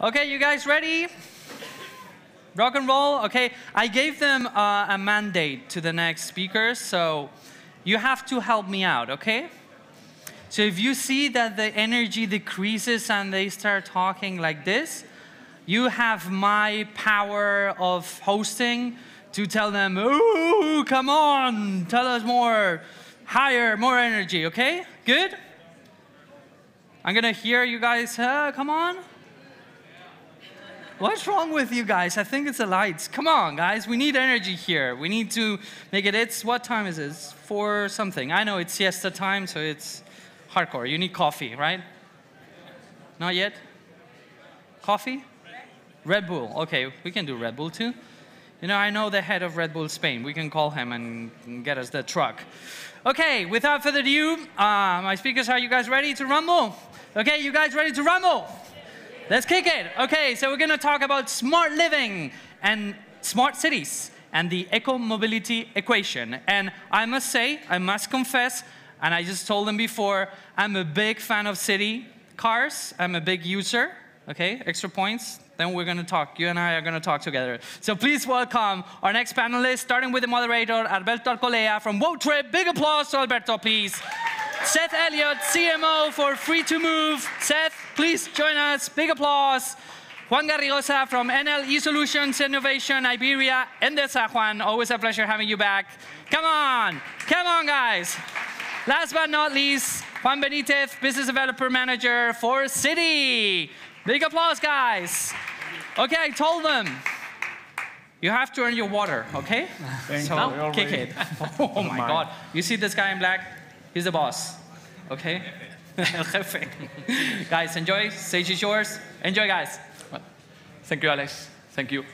Okay, you guys ready? Rock and roll? Okay, I gave them a mandate to the next speakers, so you have to help me out, okay? So if you see that the energy decreases and they start talking like this, you have my power of hosting to tell them, ooh, come on, tell us more, higher, more energy, okay? Good? I'm gonna hear you guys, come on. What's wrong with you guys? I think it's the lights. Come on, guys, we need energy here. We need to make it, what time is it? It's 4 something. I know it's siesta time, so it's hardcore. You need coffee, right? Not yet? Coffee? Red Bull. Okay, we can do Red Bull too. You know, I know the head of Red Bull Spain. We can call him and get us the truck. Okay, without further ado, my speakers, are you guys ready to rumble? Okay, you guys ready to rumble? Let's kick it. Okay, so we're going to talk about smart living and smart cities and the eco-mobility equation. And I must say, I must confess, and I just told them before, I'm a big fan of city cars. I'm a big user. Okay, extra points. Then we're going to talk. You and I are going to talk together. So please welcome our next panelist, starting with the moderator, Alberto Alcolea from World Trip. Big applause to Alberto, please. Seth Elliott, CMO for Free2Move. Seth, please join us. Big applause. Juan Garrigosa from NL eSolutions Innovation Iberia. Endesa, Juan. Always a pleasure having you back. Come on. Come on, guys. Last but not least, Juan Benitez, Business Developer Manager for Citi. Big applause, guys. Okay, I told them. You have to earn your water, okay? So kick it. Oh my God. You see this guy in black? He's the boss, okay? El jefe. Guys, enjoy. Stage is yours. Enjoy, guys. Well, thank you, Alex. Thank you.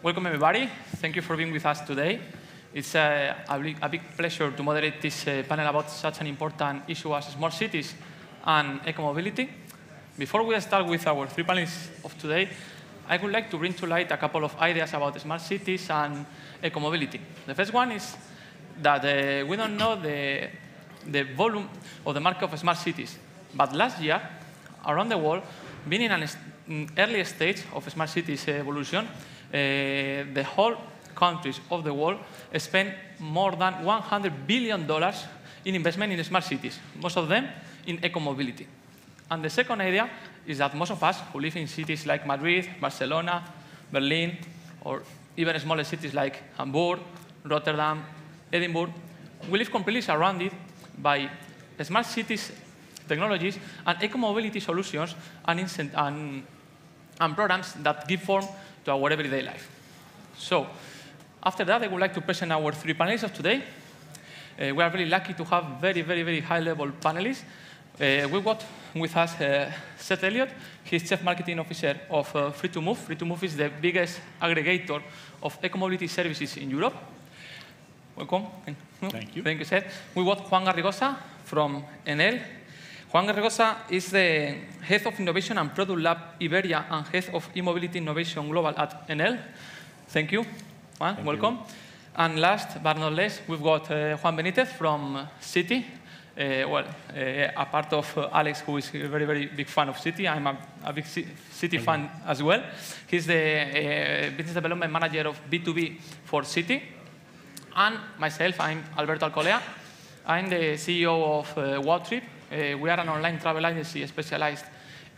Welcome, everybody. Thank you for being with us today. It's a big pleasure to moderate this panel about such an important issue as smart cities and eco-mobility. Before we start with our 3 panelists of today, I would like to bring to light a couple of ideas about smart cities and eco-mobility. The first one is that we don't know the volume of the market of smart cities. But last year, around the world, being in an early stage of smart cities evolution, the whole countries of the world spend more than $100 billion in investment in smart cities, most of them in eco-mobility. And the second idea is that most of us who live in cities like Madrid, Barcelona, Berlin, or even smaller cities like Hamburg, Rotterdam, Edinburgh, we live completely surrounded by smart cities technologies and eco-mobility solutions and programs that give form to our everyday life. So after that, I would like to present our 3 panelists of today. We are very lucky to have very high-level panelists. We've got with us Seth Elliott. He's Chief Marketing Officer of Free2Move. Free2Move is the biggest aggregator of eco-mobility services in Europe. Welcome. Thank you. Thank you, Seth. We got Juan Garrigosa from Enel. Juan Garrigosa is the Head of Innovation and Product Lab Iberia and Head of E-Mobility Innovation Global at Enel. Thank you, Juan. Welcome. And last but not least, we've got Juan Benitez from Citi. A part of Alex, who is a very big fan of Citi. I'm a big Citi fan as well. He's the Business Development Manager of B2B for Citi. And myself, I'm Alberto Alcolea. I'm the CEO of World Trip. We are an online travel agency specialized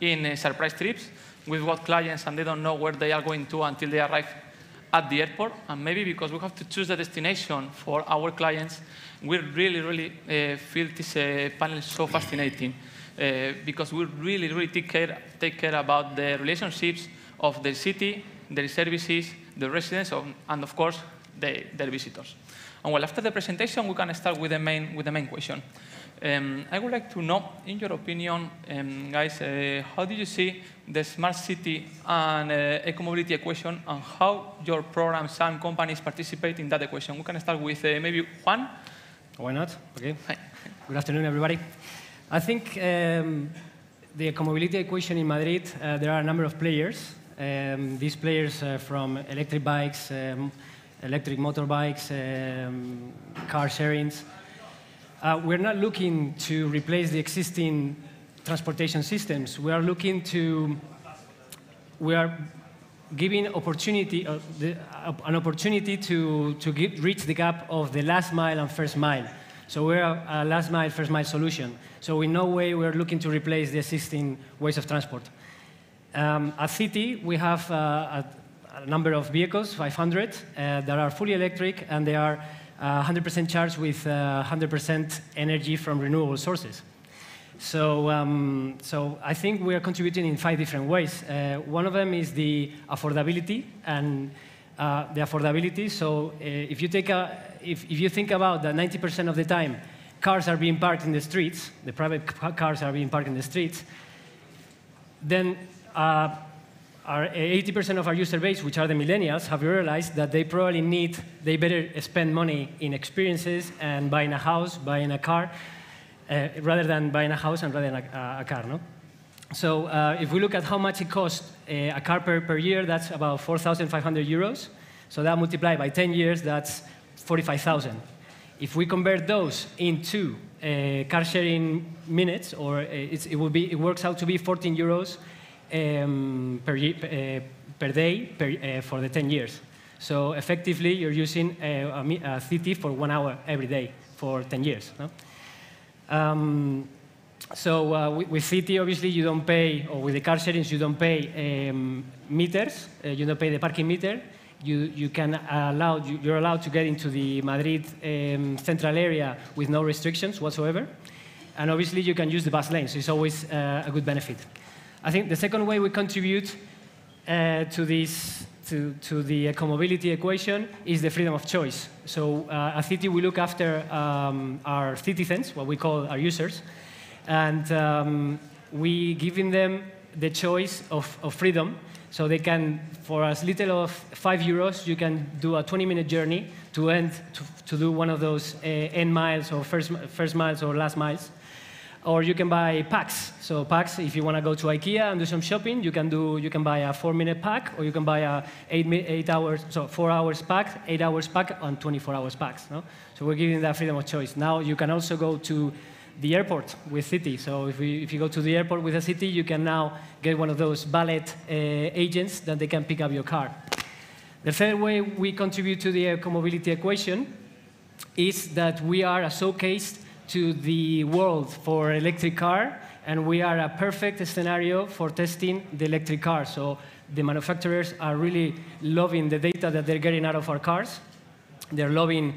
in surprise trips. We've got clients and they don't know where they are going to until they arrive at the airport. And maybe because we have to choose the destination for our clients, we really feel this panel so fascinating because we really take care about the relationships of the city, their services, the residents, and of course, their visitors. And well, after the presentation, we can start with the main question. I would like to know, in your opinion, guys, how do you see the smart city and eco-mobility equation, and how your programs and companies participate in that equation? We can start with maybe Juan. Why not? Okay. Hi. Good afternoon, everybody. I think the eco-mobility equation in Madrid, there are a number of players. These players from electric bikes, electric motorbikes, car sharings. We're not looking to replace the existing transportation systems. We are looking to we are giving opportunity, an opportunity to reach the gap of the last mile and first mile. So we're a last mile, first mile solution. So in no way we're looking to replace the existing ways of transport. At City, we have a number of vehicles, 500, that are fully electric, and they are 100% charged with 100% energy from renewable sources. So I think we are contributing in 5 different ways. One of them is the affordability, and So if you think about that 90% of the time cars are being parked in the streets, the private cars are being parked in the streets, then 80% of our user base, which are the millennials, have realized that they better spend money in experiences and buying a house, buying a car, rather than buying a house and rather than a car, no? So if we look at how much it costs a car per year, that's about 4,500 euros. So that multiplied by 10 years, that's 45,000. If we convert those into car sharing minutes, or it works out to be 14 euros per day for the 10 years. So effectively, you're using a city for 1 hour every day for 10 years. No? With City, obviously, you don't pay, or with the car sharings, you don't pay meters. You don't pay the parking meter. You're allowed to get into the Madrid central area with no restrictions whatsoever. And obviously, you can use the bus lanes. So it's always a good benefit. I think the second way we contribute to the ecomobility equation is the freedom of choice. So at City, we look after our citizens, what we call our users, and we giving them the choice of freedom. So they can, for as little of 5 euros, you can do a 20-minute journey to do one of those end miles or first miles or last miles. Or you can buy packs. So packs, if you want to go to IKEA and do some shopping, you can buy a 4-minute pack, or you can buy a 4 hours pack, 8 hours pack, and 24 hours packs. No? So we're giving that freedom of choice. Now you can also go to the airport with City. So if you go to the airport with a City, you can now get one of those valet agents that they can pick up your car. The third way we contribute to the ecomobility equation is that we are a showcase to the world for electric car, and we are a perfect scenario for testing the electric car. So the manufacturers are really loving the data that they're getting out of our cars. They're loving,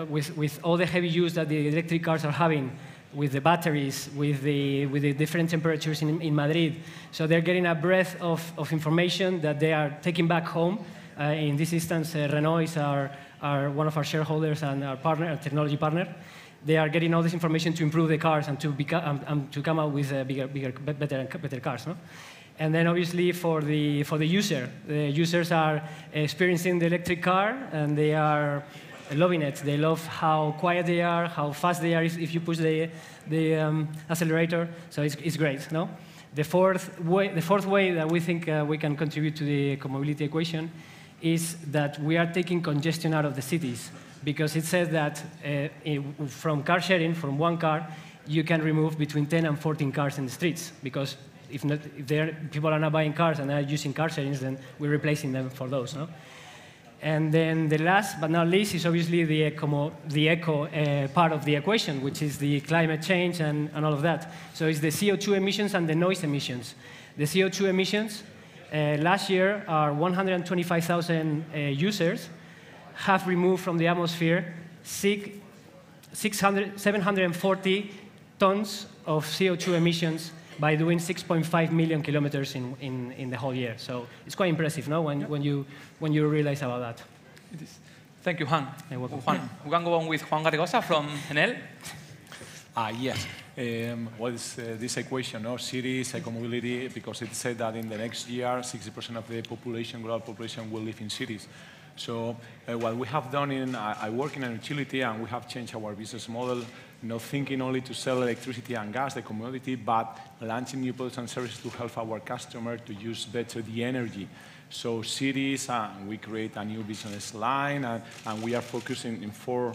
with all the heavy use that the electric cars are having, with the batteries, with the different temperatures in Madrid. So they're getting a breadth of information that they are taking back home. In this instance, Renault is one of our shareholders and our partner, our technology partner. They are getting all this information to improve the cars and to come out with better cars. No? And then obviously for the user, the users are experiencing the electric car and they are loving it. They love how quiet they are, how fast they are if you push the accelerator. So it's great. No? The fourth way that we think we can contribute to the ecomobility equation is that we are taking congestion out of the cities. Because it says that from car sharing, from one car, you can remove between 10 and 14 cars in the streets. Because if people are not buying cars and are using car sharings, then we're replacing them for those. No? And then the last but not least is obviously the eco part of the equation, which is the climate change and all of that. So it's the CO2 emissions and the noise emissions. The CO2 emissions, last year, our 125,000 users have removed from the atmosphere 740 tons of CO2 emissions by doing 6.5 million kilometers in the whole year. So it's quite impressive, no? When you realize about that. It is. Thank you, Juan. You're welcome. Juan, we can go on with Juan Garrigosa from Enel. Yes. What is this equation, no? Cities, ecomobility, because it said that in the next year, 60% of the population, global population, will live in cities. So what we have done I work in a utility, and we have changed our business model not thinking only to sell electricity and gas, the commodity, but launching new products and services to help our customer to use better the energy. So cities, we create a new business line, and we are focusing in 4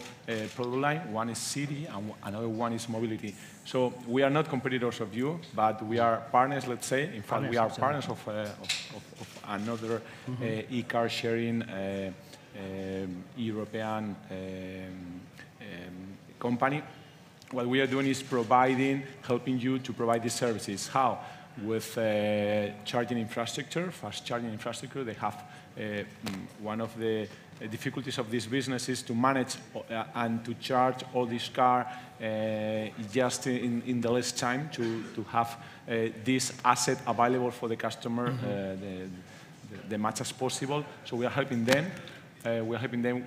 product lines. One is city, and another one is mobility. So we are not competitors of you, but we are partners, let's say. In fact, we are partners of another e-car sharing European company. What we are doing is helping you to provide these services. How? With charging infrastructure, fast charging infrastructure. They have one of the difficulties of this business is to manage and to charge all this car just in the less time to have this asset available for the customer the much as possible. So we are helping them. We're helping them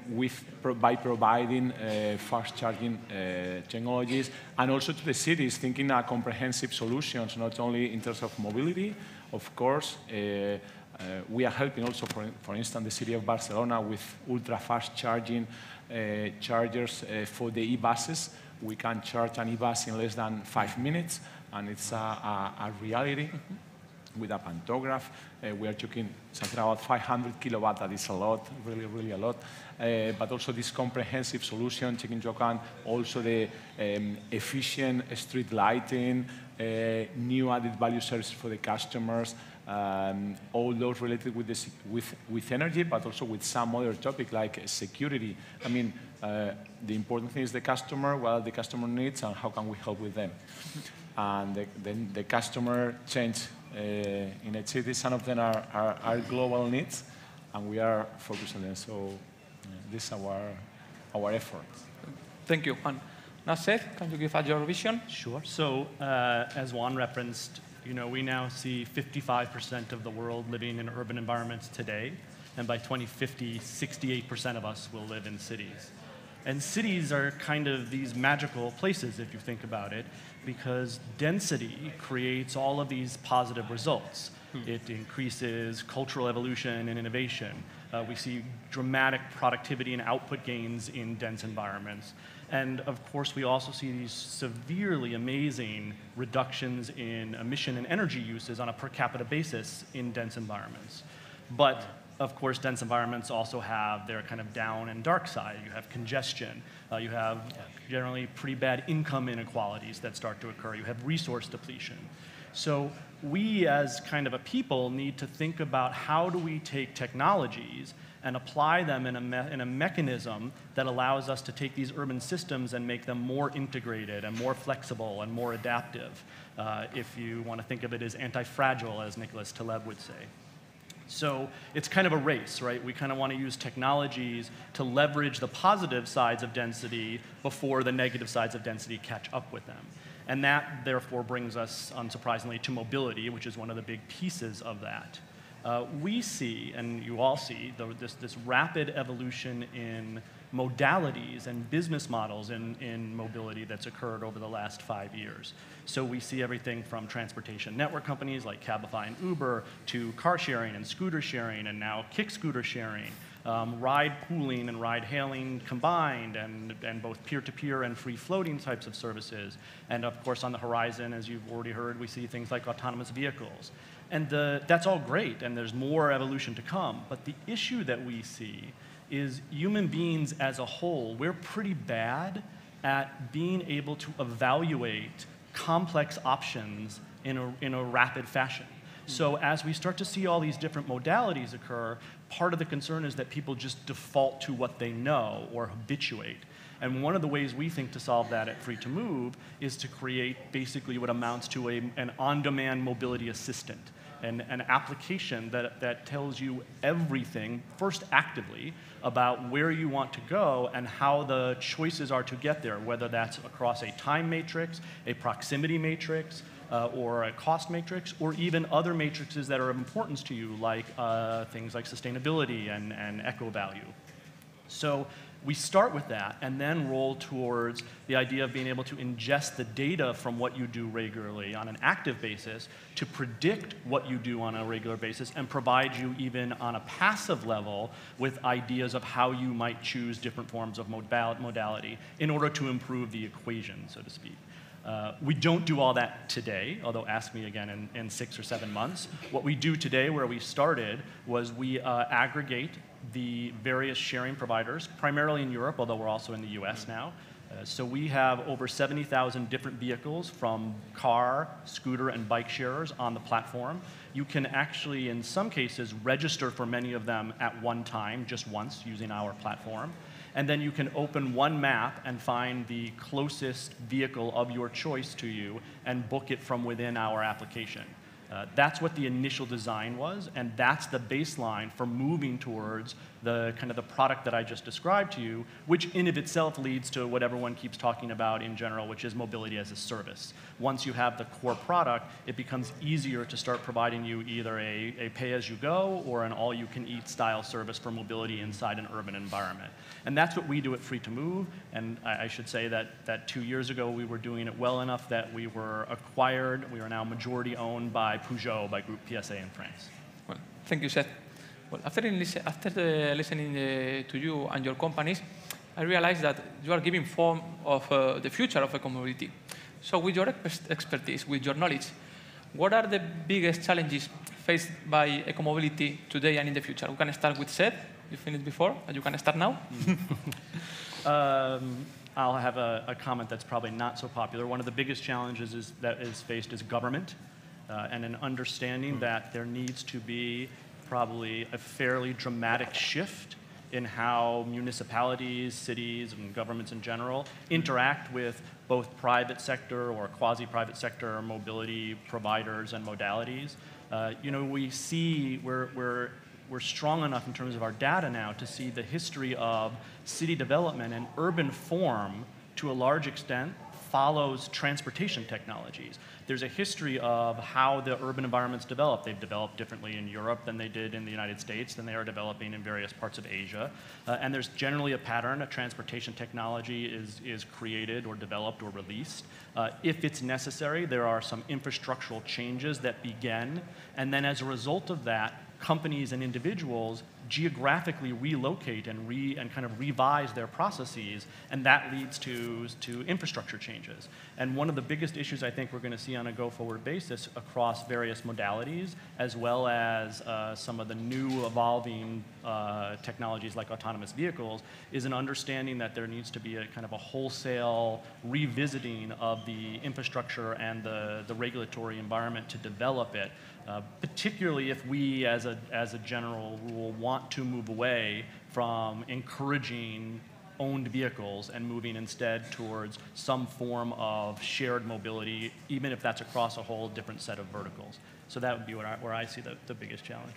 by providing fast charging technologies, and also to the cities, thinking of comprehensive solutions, not only in terms of mobility. Of course, we are helping also, for instance, the city of Barcelona with ultra-fast charging chargers for the e-buses. We can charge an e-bus in less than 5 minutes, and it's a reality. With a pantograph, we are talking something about 500 kilowatt. That is a lot, really, really a lot. But also this comprehensive solution, taking into account also the efficient street lighting, new added value services for the customers, all those related with energy, but also with some other topic like security. I mean, the important thing is the customer, what the customer needs, and how can we help with them. And then the customer change in a city. Some of them are global needs, and we are focused on them. So this is our effort. Thank you. And now, Seth, can you give us your vision? Sure. So as Juan referenced, we now see 55% of the world living in urban environments today, and by 2050, 68% of us will live in cities. And cities are kind of these magical places, if you think about it, because density creates all of these positive results. It increases cultural evolution and innovation. We see dramatic productivity and output gains in dense environments. And of course, we also see these severely amazing reductions in emission and energy uses on a per capita basis in dense environments. But of course, dense environments also have their kind of down and dark side. You have congestion. You have generally pretty bad income inequalities that start to occur. You have resource depletion. So we, as kind of a people, need to think about how do we take technologies and apply them in a mechanism that allows us to take these urban systems and make them more integrated and more flexible and more adaptive. If you want to think of it as anti-fragile, as Nicholas Taleb would say. So it's kind of a race, right? We kind of want to use technologies to leverage the positive sides of density before the negative sides of density catch up with them. And that, therefore, brings us, unsurprisingly, to mobility, which is one of the big pieces of that. We see, and you all see, this rapid evolution in modalities and business models in mobility that's occurred over the last 5 years. So we see everything from transportation network companies like Cabify and Uber to car sharing and scooter sharing and now kick scooter sharing, ride pooling and ride hailing combined, and both peer-to-peer and free-floating types of services. And of course, on the horizon, as you've already heard, we see things like autonomous vehicles. And that's all great, and there's more evolution to come. But the issue that we see is human beings as a whole, we're pretty bad at being able to evaluate complex options in a rapid fashion. So as we start to see all these different modalities occur, part of the concern is that people just default to what they know or habituate. And one of the ways we think to solve that at Free2Move is to create basically what amounts to an on-demand mobility assistant, an application that tells you everything, first actively, about where you want to go and how the choices are to get there, whether that's across a time matrix, a proximity matrix, or a cost matrix, or even other matrices that are of importance to you, like things like sustainability and eco value. So We start with that and then roll towards the idea of being able to ingest the data from what you do regularly on an active basis to predict what you do on a regular basis and provide you even on a passive level with ideas of how you might choose different forms of modality in order to improve the equation, so to speak. We don't do all that today, although ask me again in 6 or 7 months. What we do today, where we started, was we aggregate the various sharing providers, primarily in Europe, although we're also in the US now. So we have over 70,000 different vehicles from car, scooter, and bike sharers on the platform. You can actually, in some cases, register for many of them at one time, just once, using our platform. And then you can open one map and find the closest vehicle of your choice to you and book it from within our application. That's what the initial design was, and that's the baseline for moving towards the kind of the product that I just described to you, which in of itself leads to what everyone keeps talking about in general, which is mobility as a service. Once you have the core product, it becomes easier to start providing you either a pay-as-you-go or an all-you-can-eat style service for mobility inside an urban environment. And that's what we do at Free2Move, and I should say that 2 years ago we were doing it well enough that we were acquired. We are now majority owned by Peugeot, by Group PSA in France. Well, thank you, Seth. Well, after listening to you and your companies, I realized that you are giving form of the future of ecomobility. So with your expertise, with your knowledge, what are the biggest challenges faced by ecomobility today and in the future? We can start with Seth. You finished before, and you can start now. I'll have a comment that's probably not so popular. One of the biggest challenges that is faced is government, and an understanding that there needs to be probably a fairly dramatic shift in how municipalities, cities, and governments in general interact with both private sector or quasi-private sector mobility providers and modalities. We see we're strong enough in terms of our data now to see the history of city development and urban form to a large extent follows transportation technologies. There's a history of how the urban environments develop. They've developed differently in Europe than they did in the United States, than they are developing in various parts of Asia. And there's generally a pattern. A transportation technology is created or developed or released. If it's necessary, there are some infrastructural changes that begin. And then as a result of that, companies and individuals geographically relocate and kind of revise their processes, and that leads to infrastructure changes. And one of the biggest issues I think we're going to see on a go-forward basis across various modalities, as well as some of the new evolving technologies like autonomous vehicles, is an understanding that there needs to be a kind of a wholesale revisiting of the infrastructure and the regulatory environment to develop it. Particularly if we, as a general rule, want to move away from encouraging owned vehicles and moving instead towards some form of shared mobility, even if that's across a whole different set of verticals. So that would be where I see the biggest challenge.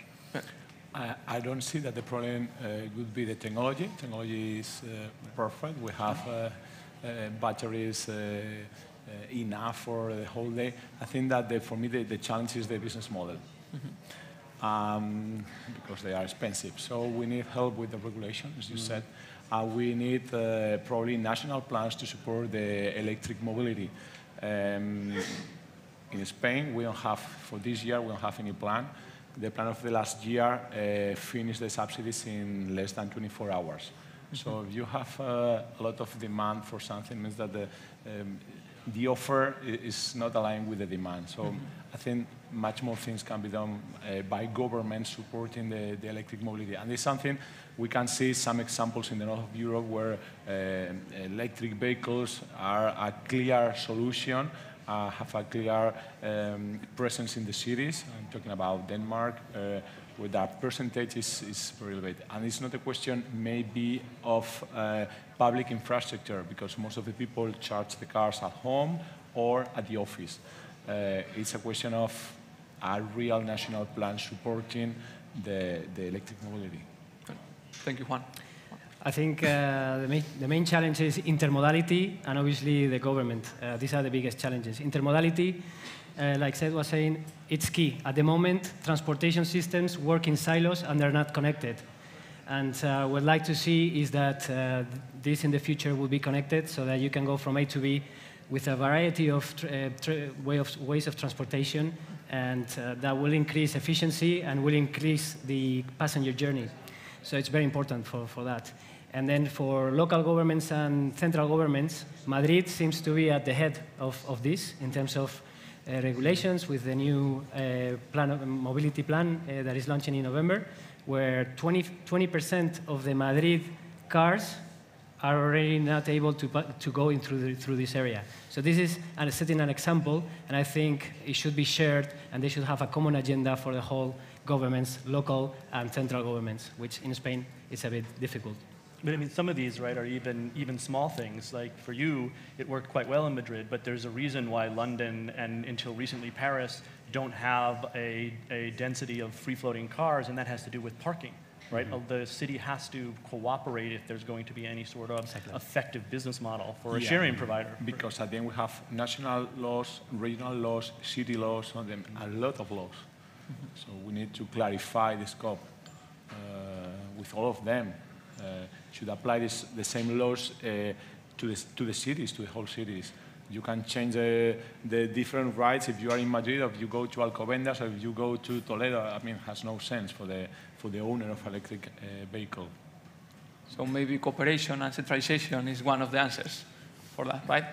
I don't see that the problem would be the technology. Technology is perfect. We have batteries enough for the whole day. I think that for me the challenge is the business model, because they are expensive. So we need help with the regulation, as you said. We need probably national plans to support the electric mobility. In Spain, we don't have, for this year, we don't have any plan. The plan of the last year finished the subsidies in less than 24 hours. So if you have a lot of demand for something, it means that the offer is not aligned with the demand. So I think much more things can be done by government supporting the electric mobility. And it's something we can see some examples in the north of Europe where electric vehicles are a clear solution, have a clear presence in the cities. I'm talking about Denmark, where that percentage is very elevated. And it's not a question maybe of public infrastructure, because most of the people charge the cars at home or at the office. It's a question of a real national plan supporting the electric mobility. Thank you, Juan. I think the main challenge is intermodality and obviously the government. These are the biggest challenges. Intermodality, like Seth was saying, it's key. At the moment, transportation systems work in silos and they're not connected. And what I'd like to see is that this in the future will be connected so that you can go from A to B with a variety of ways of transportation, and that will increase efficiency and will increase the passenger journey. So it's very important for that. And then for local governments and central governments, Madrid seems to be at the head of this in terms of regulations with the new mobility plan that is launching in November, where 20% of the Madrid cars are already not able to go in through this area. So this is setting an example, and I think it should be shared, and they should have a common agenda for the whole governments, local and central governments, which in Spain is a bit difficult. But I mean, some of these, right, are even small things. Like for you, it worked quite well in Madrid, but there's a reason why London and until recently Paris don't have a density of free-floating cars, and that has to do with parking, right? The city has to cooperate if there's going to be any sort of effective business model for a sharing provider. Because at the end we have national laws, regional laws, city laws, on them, a lot of laws. So we need to clarify the scope with all of them. Should apply the same laws to the cities, to the whole cities. You can change the different rights if you are in Madrid, or if you go to Alcobendas, or if you go to Toledo. I mean, it has no sense for the owner of electric vehicle. So maybe cooperation and centralization is one of the answers for that, right?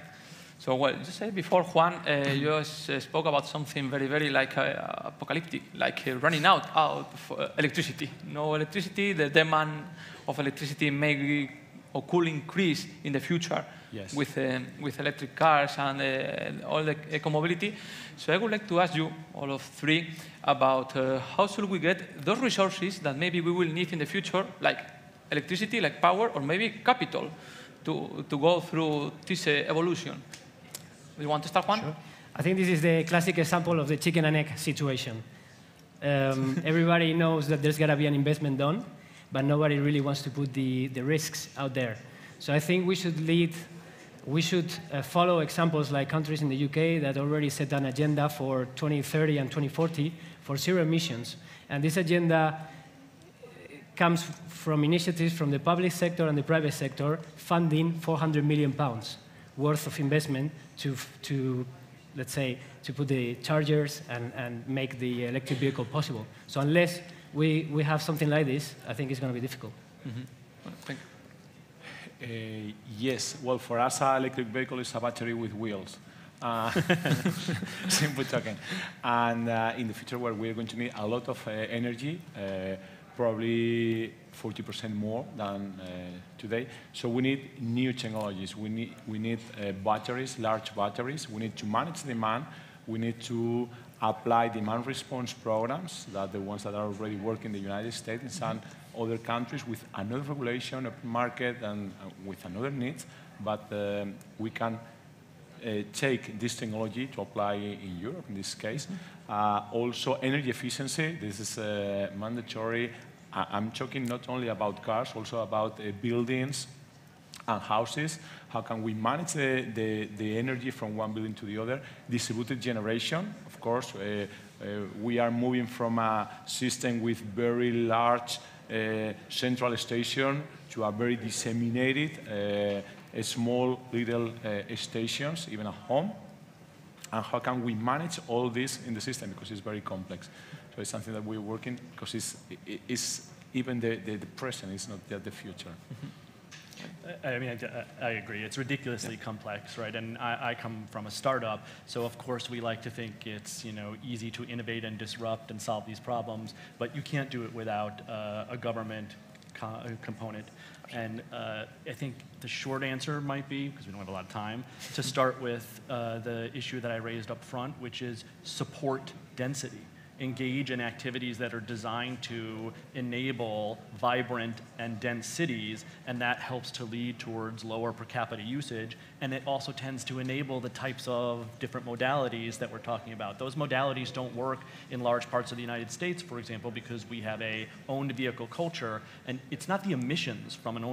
So well, you said before, Juan, you spoke about something very like apocalyptic, like running out of electricity. No electricity, the demand of electricity may or could increase in the future with electric cars and all the eco-mobility. So I would like to ask you, all of three, about how should we get those resources that maybe we will need in the future, like electricity, like power, or maybe capital, to go through this evolution. You want to start, Juan? Sure. I think this is the classic example of the chicken and egg situation. Everybody knows that there's got to be an investment done, but nobody really wants to put the risks out there. So I think we should follow examples like countries in the UK that already set an agenda for 2030 and 2040 for zero emissions. And this agenda comes from initiatives from the public sector and the private sector funding £400 million worth of investment to let's say, to put the chargers and make the electric vehicle possible. So unless we have something like this, I think it's going to be difficult. Thank you. Yes, well, for us, an electric vehicle is a battery with wheels. Simple talking. And in the future, where we're going to need a lot of energy, probably 40% more than today. So we need new technologies. We need batteries, large batteries. We need to manage demand. We need to apply demand response programs, that the ones that are already working in the United States and some other countries with another regulation of market and with another needs. But we can take this technology to apply in Europe in this case. Also, energy efficiency. This is mandatory. I'm talking not only about cars, also about buildings and houses. How can we manage the energy from one building to the other? Distributed generation, of course. We are moving from a system with very large central station to a very disseminated, small little stations, even at home. And how can we manage all this in the system? Because it's very complex. So it's something that we're working, because it's even the present, it's not yet the future. I mean, I agree. It's ridiculously complex, right? And I come from a startup, so of course we like to think it's easy to innovate and disrupt and solve these problems, but you can't do it without a government component. And I think the short answer might be, because we don't have a lot of time, to start with the issue that I raised up front, which is support density. Engage in activities that are designed to enable vibrant and dense cities, and that helps to lead towards lower per capita usage, and it also tends to enable the types of different modalities that we're talking about. Those modalities don't work in large parts of the United States, for example, because we have a owned vehicle culture, and it's not the emissions from an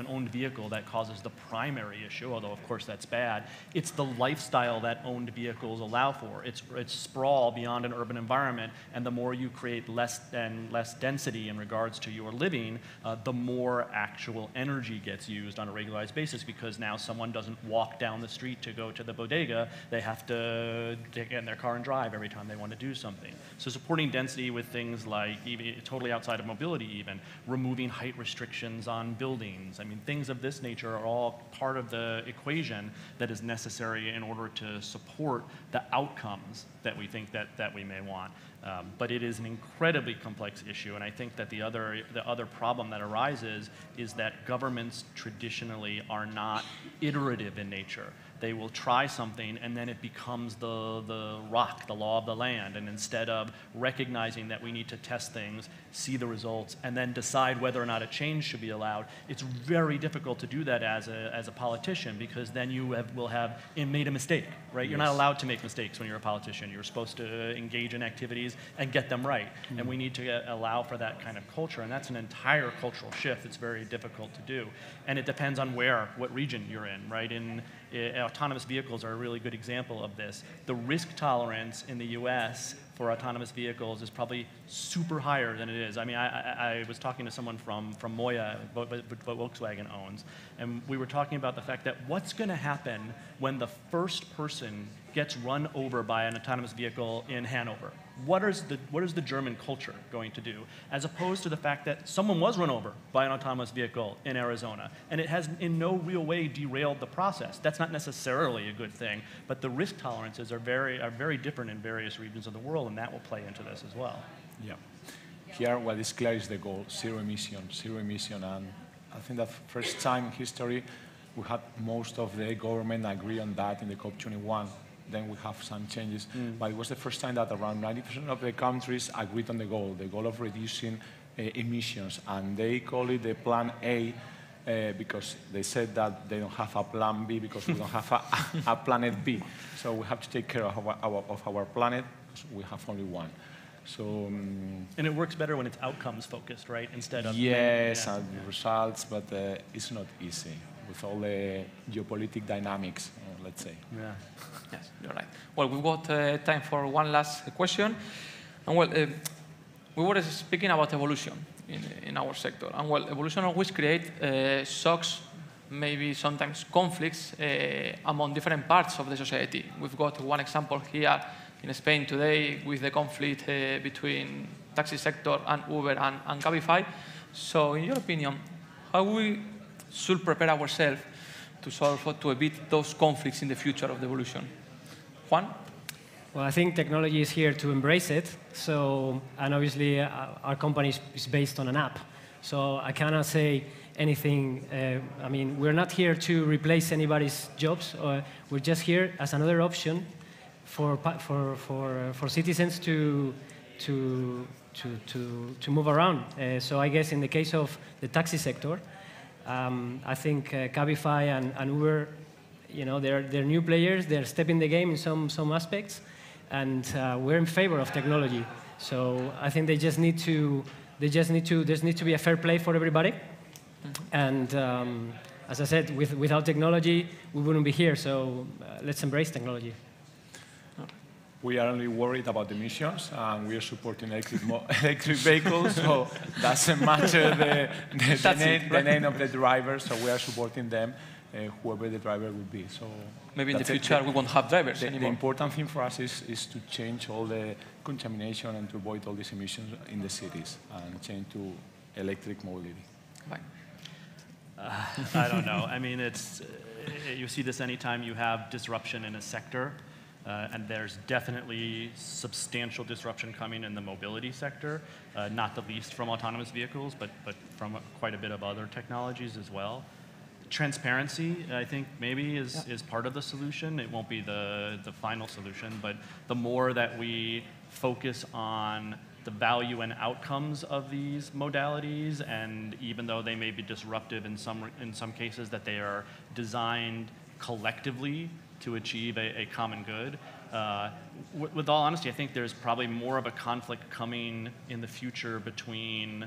owned vehicle that causes the primary issue, although of course that's bad. It's the lifestyle that owned vehicles allow for. It's sprawl beyond an urban urban environment, and the more you create less and less density in regards to your living, the more actual energy gets used on a regularized basis, because now someone doesn't walk down the street to go to the bodega. They have to get in their car and drive every time they want to do something. So supporting density with things like, even totally outside of mobility even, removing height restrictions on buildings. I mean, things of this nature are all part of the equation that is necessary in order to support the outcomes that we think that we may want. But it is an incredibly complex issue, and I think that the other problem that arises is that governments traditionally are not iterative in nature. They will try something, and then it becomes the rock, the law of the land. And instead of recognizing that we need to test things, see the results, and then decide whether or not a change should be allowed, it's very difficult to do that as a politician, because then you will have made a mistake, right? Yes. You're not allowed to make mistakes when you're a politician. You're supposed to engage in activities and get them right. Mm-hmm. And we need to allow for that kind of culture, and that's an entire cultural shift. It's very difficult to do. And it depends on what region you're in, right? Autonomous vehicles are a really good example of this. The risk tolerance in the US for autonomous vehicles is probably super higher than it is. I mean, I was talking to someone from Moya, what Volkswagen owns, and we were talking about the fact that what's going to happen when the first person gets run over by an autonomous vehicle in Hanover? What is the German culture going to do, as opposed to the fact that someone was run over by an autonomous vehicle in Arizona, and it has in no real way derailed the process? That's not necessarily a good thing, but the risk tolerances are very different in various regions of the world, and that will play into this as well. Yeah. Here, what is clear is the goal: zero emission, and I think that first time in history we had most of the government agree on that in the COP21. Then we have some changes, but it was the first time that around 90% of the countries agreed on the goal of reducing emissions, and they call it the Plan A because they said that they don't have a Plan B because we don't have a Planet B. So we have to take care of our planet because we have only one. So, and it works better when it's outcomes focused, right? Instead of and results, but it's not easy with all the geopolitical dynamics, let's say. Yeah. Yes, you're right. Well, we've got time for one last question. And well, we were speaking about evolution in our sector. And well, evolution always creates shocks, maybe sometimes conflicts among different parts of the society. We've got one example here in Spain today with the conflict between taxi sector and Uber and Cabify. So in your opinion, how we should prepare ourselves to solve or to evit those conflicts in the future of the evolution? Juan? Well, I think technology is here to embrace it. So, and obviously our company is based on an app. So I cannot say anything. I mean, we're not here to replace anybody's jobs. We're just here as another option for citizens to move around. So I guess in the case of the taxi sector, I think Cabify and Uber, you know, they're new players. They're stepping the game in some aspects, and we're in favor of technology. So I think there needs to be a fair play for everybody. Mm-hmm. And as I said, without technology, we wouldn't be here. So let's embrace technology. We are only worried about emissions, and we are supporting electric vehicles, so doesn't matter the name of the driver, so we are supporting them, whoever the driver will be. So maybe in the future we won't have drivers anymore. The important thing for us is to change all the contamination and to avoid all these emissions in the cities and change to electric mobility. Fine. I don't know. I mean, you see this anytime you have disruption in a sector. And there's definitely substantial disruption coming in the mobility sector, not the least from autonomous vehicles, but from quite a bit of other technologies as well. Transparency, I think, maybe is part of the solution. It won't be the final solution, but the more that we focus on the value and outcomes of these modalities, and even though they may be disruptive in some cases, that they are designed collectively to achieve a common good. With all honesty, I think there's probably more of a conflict coming in the future between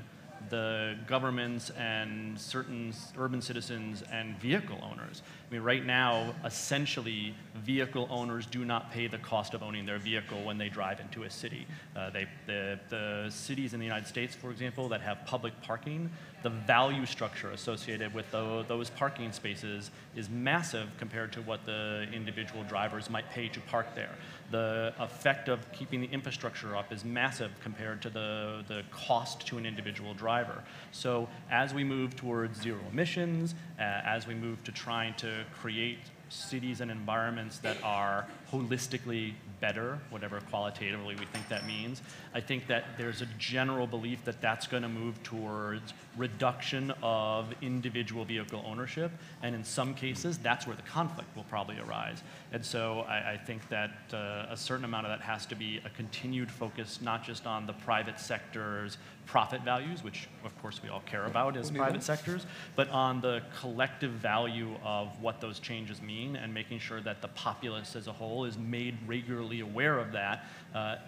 the governments and certain urban citizens and vehicle owners. I mean, right now, essentially, vehicle owners do not pay the cost of owning their vehicle when they drive into a city. The cities in the United States, for example, that have public parking, the value structure associated with those parking spaces is massive compared to what the individual drivers might pay to park there. The effect of keeping the infrastructure up is massive compared to the cost to an individual driver. So as we move towards zero emissions, as we move to trying to create cities and environments that are holistically better, whatever qualitatively we think that means, I think that there's a general belief that that's going to move towards reduction of individual vehicle ownership, and in some cases, that's where the conflict will probably arise. And so I think that a certain amount of that has to be a continued focus, not just on the private sector's profit values, which of course we all care about as private sectors, but on the collective value of what those changes mean and making sure that the populace as a whole is made regularly aware of that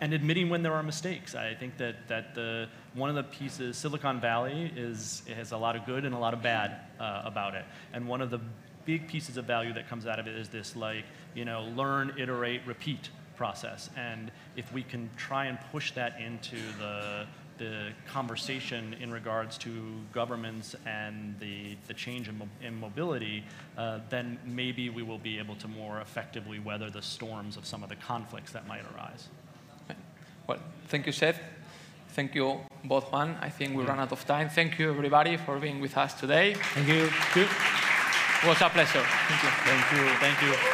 and admitting when there are mistakes. I think that one of the pieces, Silicon Valley has a lot of good and a lot of bad about it. And one of the big pieces of value that comes out of it is this, like, learn, iterate, repeat process. And if we can try and push that into the conversation in regards to governments and the change in mobility, then maybe we will be able to more effectively weather the storms of some of the conflicts that might arise. Well, thank you, Seth. Thank you both, Juan. I think we ran out of time. Thank you, everybody, for being with us today. Thank you. It was a pleasure. Thank you. Thank you. Thank you.